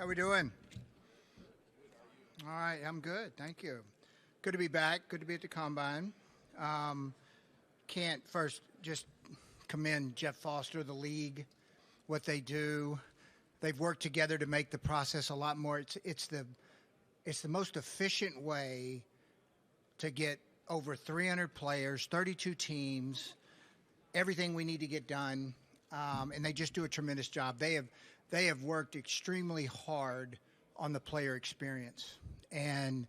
How we doing? All right, I'm good. Thank you. Good to be back. Good to be at the Combine. Can't first just commend Jeff Foster, the league, what they do. They've worked together to make the process a lot more. It's the most efficient way to get over 300 players, 32 teams, everything we need to get done, and they just do a tremendous job. They have worked extremely hard on the player experience and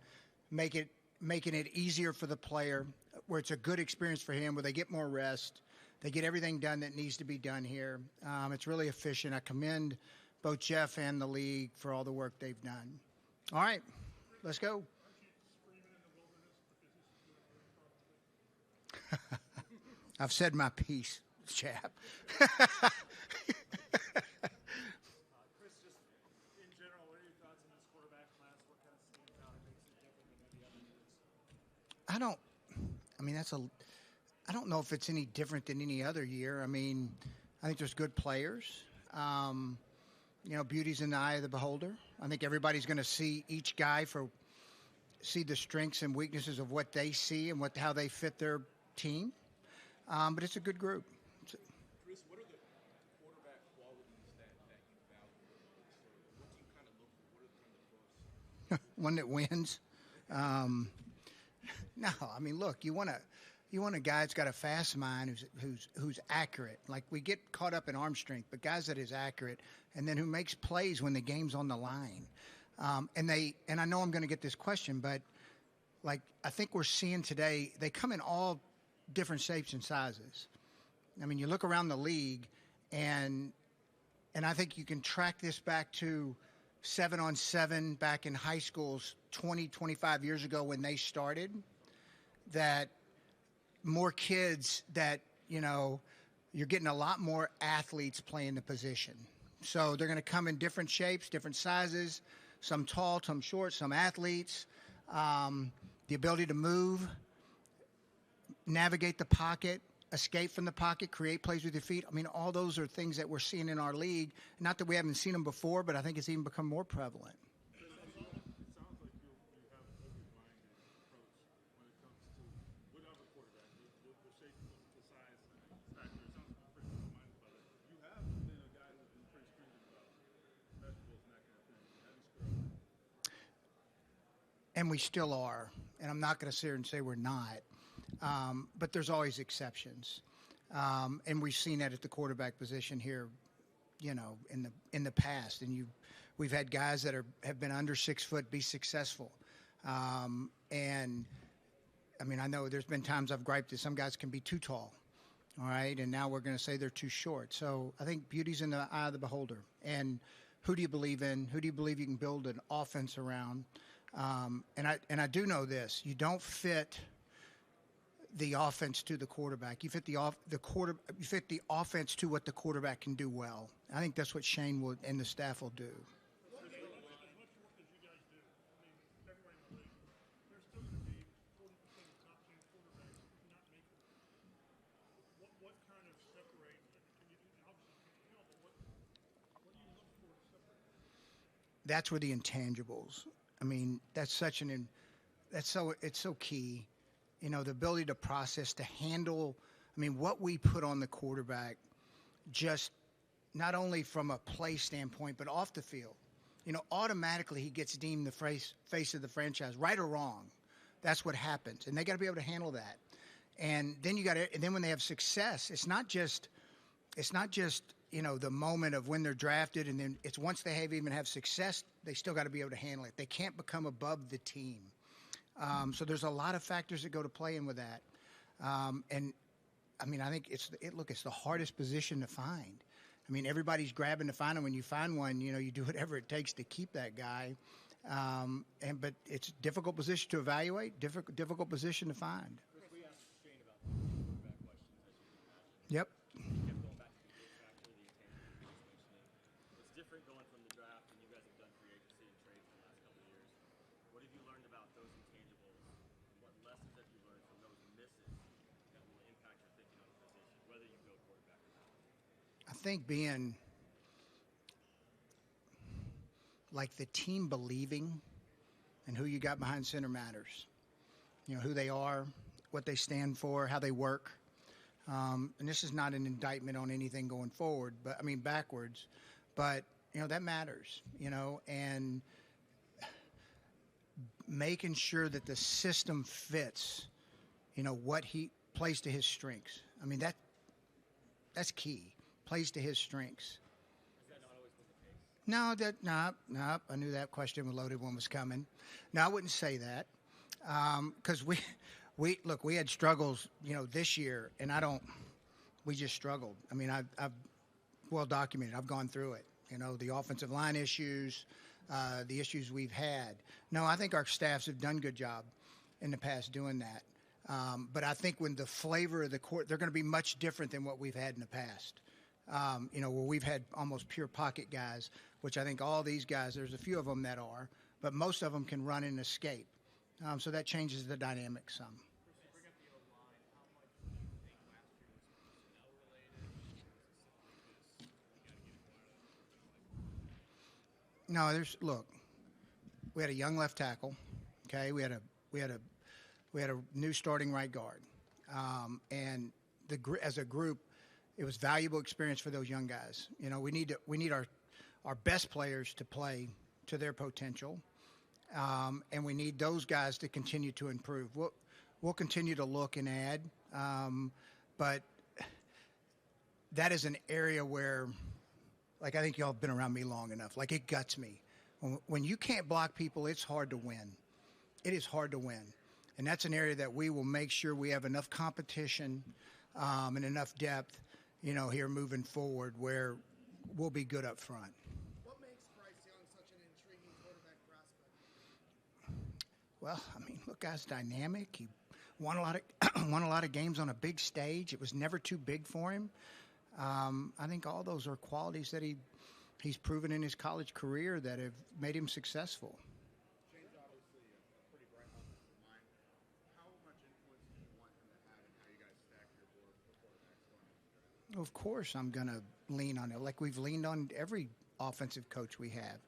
making it easier for the player, where it's a good experience for him, where they get more rest, they get everything done that needs to be done here. It's really efficient. I commend both Jeff and the league for all the work they've done. All right, let's go. I've said my piece, chap. Chris, just in general, what are your thoughts on this quarterback class? What kind of stands out and makes it different than maybe other years? I don't know if it's any different than any other year. I mean, I think there's good players. Beauty's in the eye of the beholder. I think everybody's going to see each guy see the strengths and weaknesses of what they see and how they fit their team. But it's a good group. Chris, what are the quarterback qualities that you value the most? Or what do you kind of look for? What are kind of the first? One that wins. No, I mean, look, you want a guy that's got a fast mind, who's accurate. Like, we get caught up in arm strength, but guys that is accurate, and then who makes plays when the game's on the line. And I know I'm going to get this question, but like, I think we're seeing today, they come in all different shapes and sizes. I mean, you look around the league, and I think you can track this back to 7-on-7 back in high schools 20, 25 years ago when they started, that more kids that, you're getting a lot more athletes playing the position. So they're going to come in different shapes, different sizes, some tall, some short, some athletes, the ability to move, navigate the pocket, escape from the pocket, create plays with your feet. I mean, all those are things that we're seeing in our league. Not that we haven't seen them before, but I think it's even become more prevalent. It sounds like you have an open-minded approach when it comes to whatever quarterback, the shape, the size factor. It sounds like you're pretty open-minded about it. You have been a guy who's been pretty stringent about vegetables and that kind of thing. How do you screw up? And we still are. And I'm not going to sit here and say we're not. But there's always exceptions. And we've seen that at the quarterback position here, in the past. And we've had guys that have been under 6 foot be successful. And I mean, I know there's been times I've griped that some guys can be too tall. All right. And now we're going to say they're too short. So I think beauty's in the eye of the beholder. And who do you believe in? Who do you believe you can build an offense around? And I do know this: you don't fit the offense to the quarterback. You fit you fit the offense to what the quarterback can do well. I think that's what Shane and the staff will do. As much work as you guys do, I mean, everywhere in the league, there's still going to be 40% of top 10 quarterbacks not making it. What kind of separates? Can you obviously can't help, but what do you look for to separate? That's where the intangibles. I mean, it's so key. The ability to process, to handle, what we put on the quarterback, just not only from a play standpoint, but off the field. Automatically he gets deemed the face of the franchise, right or wrong. That's what happens. And they got to be able to handle that. And then when they have success, it's not just, the moment of when they're drafted, and then it's once they even have success, they still got to be able to handle it. They can't become above the team. So there's a lot of factors that go to play in with that. And I think it's the hardest position to find. Everybody's grabbing to find them. When you find one, you do whatever it takes to keep that guy. But it's a difficult position to evaluate, difficult position to find. Chris, we asked Shane about the quarterback questions, as you can imagine. Yep. He kept going back to the gate factor, the intangibles you just mentioned. It's different going from the draft, and you guys have done free agency and trades in the last couple of years. What have you learned about those intangibles, and what lessons have you learned from those misses that will impact your thinking on the position, whether you go quarterback or not? I think being like the team believing, and who you got behind center matters. You know, who they are, what they stand for, how they work. And this is not an indictment on anything going forward, but I mean backwards. But, you know, that matters, you know, and making sure that the system fits, you know, what he plays to his strengths. I mean, that's key. Plays to his strengths. Has that not always been the case? No. I knew that question, a loaded one, was coming. No, I wouldn't say that, because we had struggles, you know, this year, and we just struggled. I mean, I've well documented. I've gone through it. You know, the offensive line issues, the issues we've had. No, I think our staffs have done a good job in the past doing that. But I think when the flavor of the court, they're going to be much different than what we've had in the past. You know, where we've had almost pure pocket guys, which I think all these guys, there's a few of them that are, but most of them can run and escape. So that changes the dynamic some. Bring up the O-line. How much do you think last year was personnel related? Was it something like this? You got to get acquired. No, we had a young left tackle. Okay, we had a new starting right guard, and as a group, it was valuable experience for those young guys. You know, we need our best players to play to their potential, and we need those guys to continue to improve. We'll continue to look and add, but that is an area where, like, I think y'all have been around me long enough. Like, it guts me. When you can't block people, it's hard to win. It is hard to win. And that's an area that we will make sure we have enough competition and enough depth, you know, here moving forward where we'll be good up front. What makes Bryce Young such an intriguing quarterback prospect? Well, I mean, look, guy's dynamic. He won a lot of games on a big stage. It was never too big for him. I think all those are qualities that he's proven in his college career that have made him successful. Shane's obviously a pretty bright offensive mind. How much influence do you want him to have in how you guys stack your board for quarterbacks going into the draft? Of course, I'm going to lean on it like we've leaned on every offensive coach we have.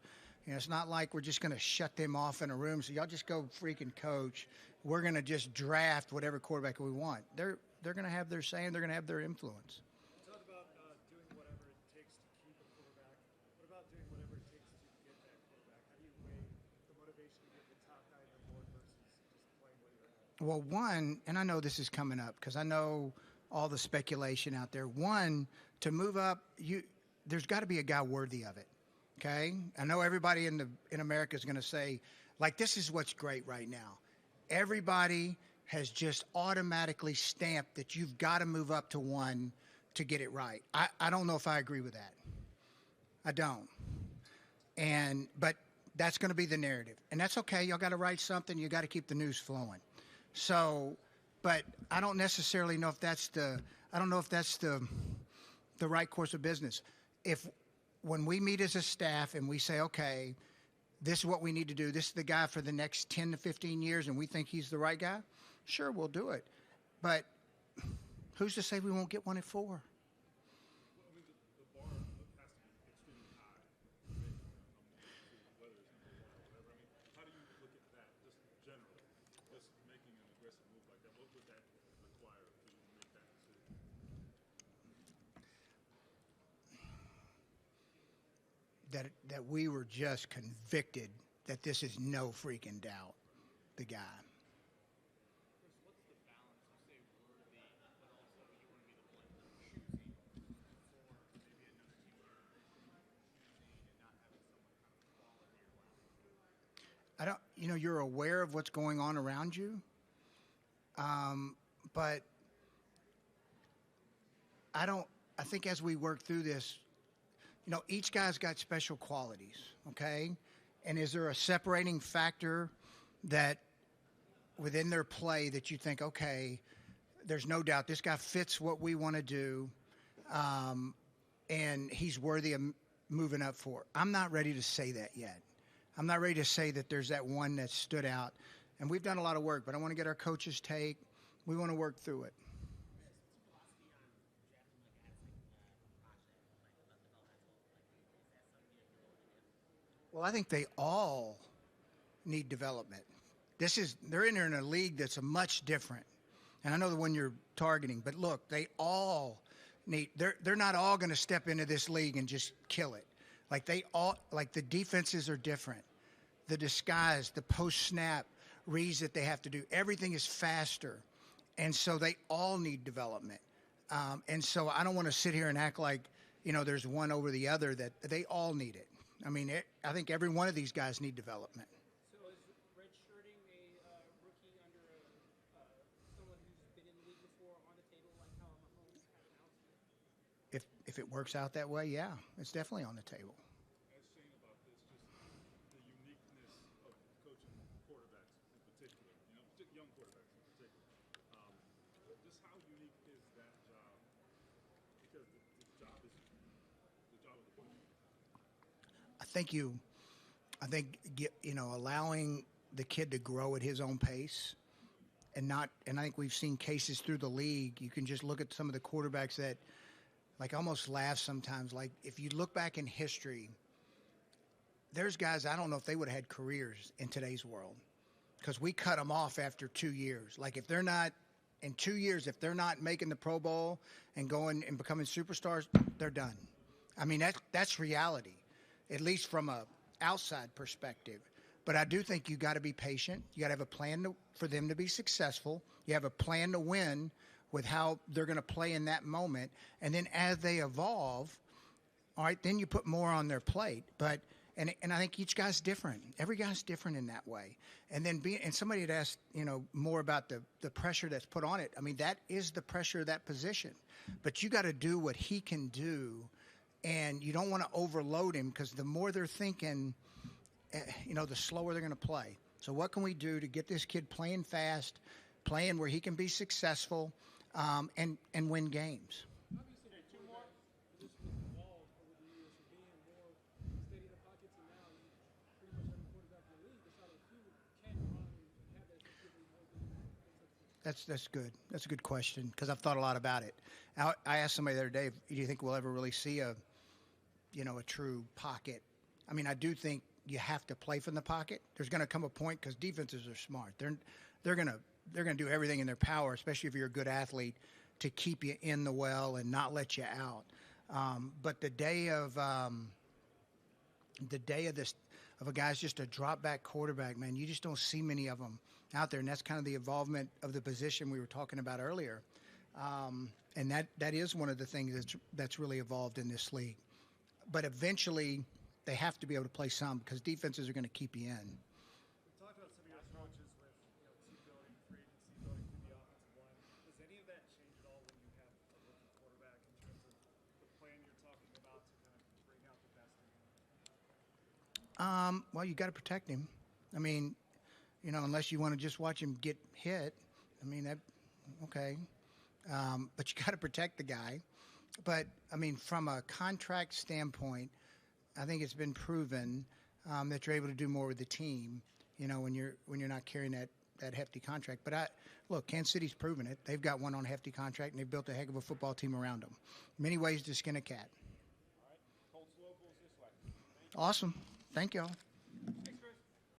You know, it's not like we're just going to shut them off in a room. So y'all just go freaking coach. We're going to just draft whatever quarterback we want. They're going to have their say and they're going to have their influence. You talk about doing whatever it takes to keep a quarterback. What about doing whatever it takes to get that quarterback? How do you weigh the motivation to get the top guy on the board versus just playing what you're at? Well, one, and I know this is coming up because I know all the speculation out there. One, to move up, there's got to be a guy worthy of it. Okay, I know everybody in America is going to say, like, this is what's great right now. Everybody has just automatically stamped that you've got to move up to one to get it right. I don't know if I agree with that. I don't. But that's going to be the narrative, and that's okay. Y'all got to write something. You got to keep the news flowing. So, but I don't necessarily know if that's the right course of business. When we meet as a staff and we say, okay, this is what we need to do, this is the guy for the next 10 to 15 years, and we think he's the right guy, sure, we'll do it. But who's to say we won't get one at 4? Well, I mean, the bar has to be extremely high, whether it's number one or whatever. I mean, how do you look at that, just generally, just making an aggressive move like that? What would that require for you to make that decision? That we were just convicted that this is no freaking doubt the guy. Chris, what's the balance? You say worthy, but also you want to be the one choosing for maybe another team choosing and not having someone kind of fall into your lap. You're aware of what's going on around you, but I think as we work through this, each guy's got special qualities, okay? And is there a separating factor that within their play that you think, okay, there's no doubt this guy fits what we want to do, and he's worthy of moving up for? I'm not ready to say that yet. I'm not ready to say that there's that one that stood out. And we've done a lot of work, but I want to get our coaches' take. We want to work through it. Well, I think they all need development. They're entering a league that's a much different. And I know the one you're targeting, but look, they all need. They're not all going to step into this league and just kill it. Like the defenses are different. The disguise, the post snap reads that they have to do. Everything is faster, and so they all need development. And so I don't want to sit here and act like there's one over the other. That they all need it. I mean, I think every one of these guys need development. So is redshirting a rookie under someone who's been in the league before on the table, like how Mahomes has announced it? If it works out that way, yeah, it's definitely on the table. As Shane about this, just the uniqueness of coaching quarterbacks in particular, young quarterbacks in particular. Just how unique is that job? Because the job is the job of the coach. I think allowing the kid to grow at his own pace, and I think we've seen cases through the league. You can just look at some of the quarterbacks that, like, almost laugh sometimes. Like, if you look back in history, there's guys I don't know if they would have had careers in today's world because we cut them off after 2 years. Like, if they're not in 2 years, if they're not making the Pro Bowl and going and becoming superstars, they're done. I mean, that's reality, at least from a outside perspective. But I do think you got to be patient. You got to have a plan for them to be successful. You have a plan to win with how they're going to play in that moment. And then as they evolve, all right, then you put more on their plate. But and I think each guy's different. Every guy's different in that way. And then somebody had asked, more about the pressure that's put on it. I mean, that is the pressure of that position. But you got to do what he can do. And you don't want to overload him because the more they're thinking, the slower they're going to play. So what can we do to get this kid playing fast, playing where he can be successful, and win games? Obviously, two more positions evolved over the years from being more steady in the pockets, and now pretty much every quarterback in the league, besides a few, can run and have that ability more than things like That's good. That's a good question because I've thought a lot about it. I asked somebody the other day, do you think we'll ever really see a true pocket? I mean, I do think you have to play from the pocket. There's going to come a point because defenses are smart. They're going to do everything in their power, especially if you're a good athlete, to keep you in the well and not let you out. But the day of a guy's just a drop back quarterback, man, you just don't see many of them out there, and that's kind of the involvement of the position we were talking about earlier. And that is one of the things that's really evolved in this league. But eventually, they have to be able to play some because defenses are going to keep you in. We talked about some of your approaches with team building, free agency, building through the offensive line. Does any of that change at all when you have a rookie quarterback in terms of the plan you're talking about to kind of bring out the best in him? Well, you got to protect him. I mean, unless you want to just watch him get hit. I mean, okay. But you got to protect the guy. But, I mean, from a contract standpoint, I think it's been proven that you're able to do more with the team, when you're not carrying that hefty contract. But look, Kansas City's proven it. They've got one on a hefty contract, and they've built a heck of a football team around them. Many ways to skin a cat. All right, Colts locals this way. Awesome. Thank y'all.